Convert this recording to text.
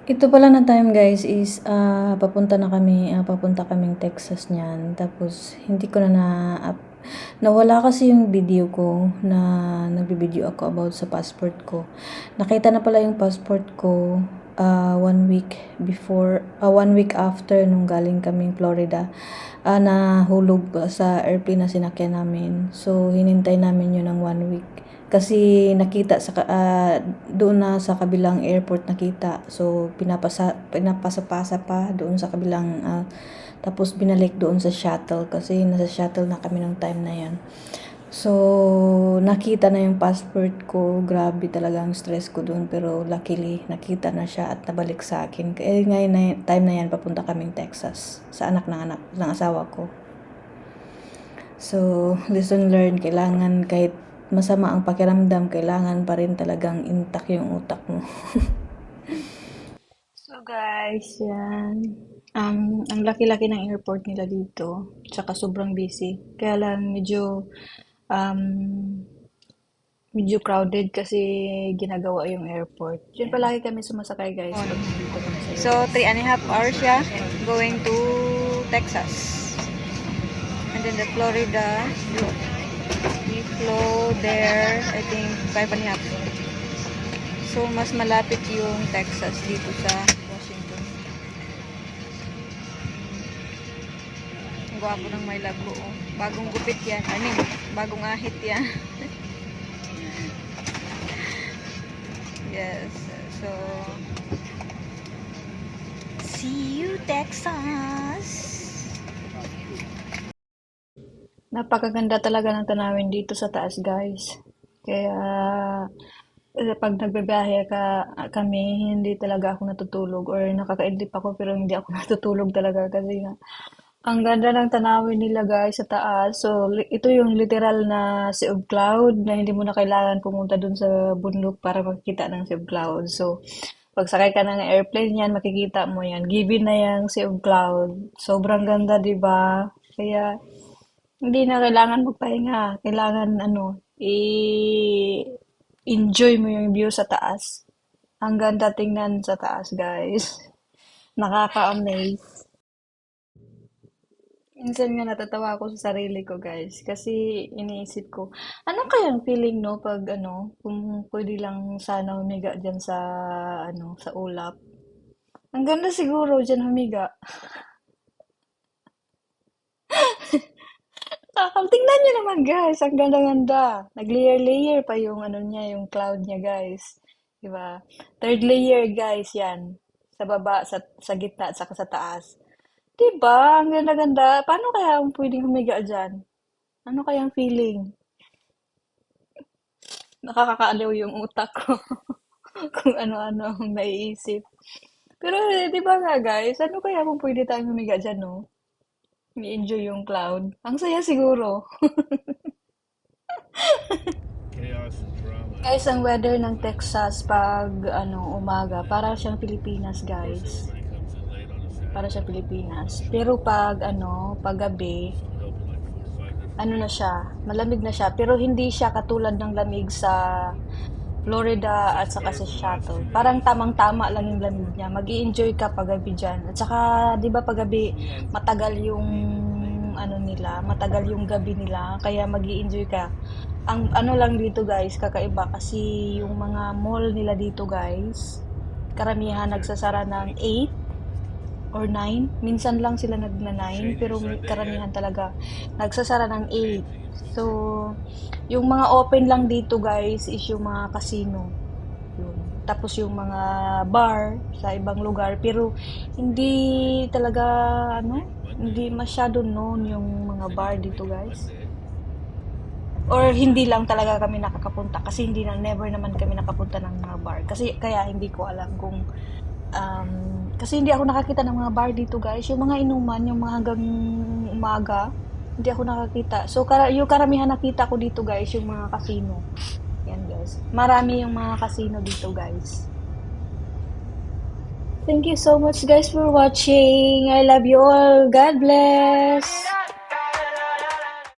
Ito pala na time guys is papunta kaming Texas niyan. Tapos hindi ko nawala kasi yung video ko na nagbibideo ako about sa passport ko. Nakita na pala yung passport ko 1 week after nung galing kaming Florida. Nahulog sa airplane na sinakyan namin. So hinintay namin yun ng 1 week. Kasi nakita doon na sa kabilang airport nakita. So pinapasa-pasa pa doon sa kabilang tapos binalik doon sa shuttle kasi nasa shuttle na kami ng time na 'yan. So nakita na yung passport ko. Grabe talaga ang stress ko doon pero luckily nakita na siya at nabalik sa akin. Kaya ngayon na time na 'yan papunta kaming Texas sa anak ng asawa ko. So, lesson learned, kailangan kahit masama ang pakiramdam, kailangan pa rin talagang intact yung utak mo. So guys, yan. Ang laki-laki ng airport nila dito. Tsaka sobrang busy. Kaya lang um, medyo crowded kasi ginagawa yung airport. Diyan palagi kami sumasakay guys pag nandito kami sa US. So, 3.5 hours siya going to Texas. And then the Florida, we flew there, I think 5.5. So, mas malapit yung Texas dito sa Washington. Ang gwapo ng may lago. Oh. Bagong gupit yan. I mean, bagong ahit yan. Yes. So, see you Texas! Napakaganda talaga ng tanawin dito sa taas, guys. Kaya pag nagbibiyahe kami, hindi talaga ako natutulog or nakakaidlip ako pero hindi ako natutulog talaga kasi nga ang ganda ng tanawin nila guys sa taas. So ito yung literal na Sea of Cloud na hindi mo na kailangan pumunta dun sa bundok para makikita ng Sea of Cloud. So pag sakay ka ng airplane yan, makikita mo yan. Given na yung Sea of Cloud. Sobrang ganda, di ba? Kaya hindi na kailangan magpahinga. Kailangan enjoy mo yung view sa taas. Ang ganda tingnan sa taas, guys. Nakaka-amaze. Minsan nga natatawa ako sa sarili ko, guys. Kasi iniisip ko, ano kayang feeling, no, pag kung pwede lang sana humiga dyan sa ulap. Ang ganda siguro dyan humiga. Tingnan nyo naman guys, ang ganda-ganda. Nag-layer-layer pa yung niya, yung cloud niya guys. Diba? Third layer guys yan. Sa baba, sa gitna, at saka sa taas. Diba? Ang ganda-ganda. Paano kaya ang pwedeng humiga dyan? Ano kayang feeling? Nakakakaaliw yung utak ko. Kung ano-ano ang naiisip. Pero, di ba nga guys, ano kaya kung pwede tayong humiga dyan, no? I-enjoy yung cloud. Ang saya siguro. Chaos and drama. Guys, ang weather ng Texas pag umaga, para siyang Pilipinas, guys. When he comes in late on a Saturday, Para siyang Pilipinas. Pero pag gabi, open like 4 or 5 different. na siya, malamig na siya. Pero hindi siya katulad ng lamig sa Florida at saka sa Seattle. Parang tamang-tama lang yung lamig niya. Mag-i-enjoy ka pag gabi dyan. At saka, di ba pag gabi, matagal yung matagal yung gabi nila. Kaya mag-i-enjoy ka. Ang lang dito guys, kakaiba kasi yung mga mall nila dito guys, karamihan nagsasara ng 8 or 9. Minsan lang sila nagna-9 pero karamihan talaga nagsasara ng 8. So, yung mga open lang dito guys is yung mga casino. Yun. Tapos yung mga bar sa ibang lugar pero hindi talaga hindi masyado known yung mga bar dito guys. Or hindi lang talaga kami nakakapunta kasi never naman kami nakapunta ng mga bar. Kasi kaya hindi ko alam kung kasi hindi ako nakakita ng mga bar dito guys. Yung mga inuman, yung mga hanggang umaga, hindi ako nakakita. So yung karamihan nakita ko dito guys, yung mga casino. Yan guys. Marami yung mga casino dito guys. Thank you so much guys for watching. I love you all. God bless.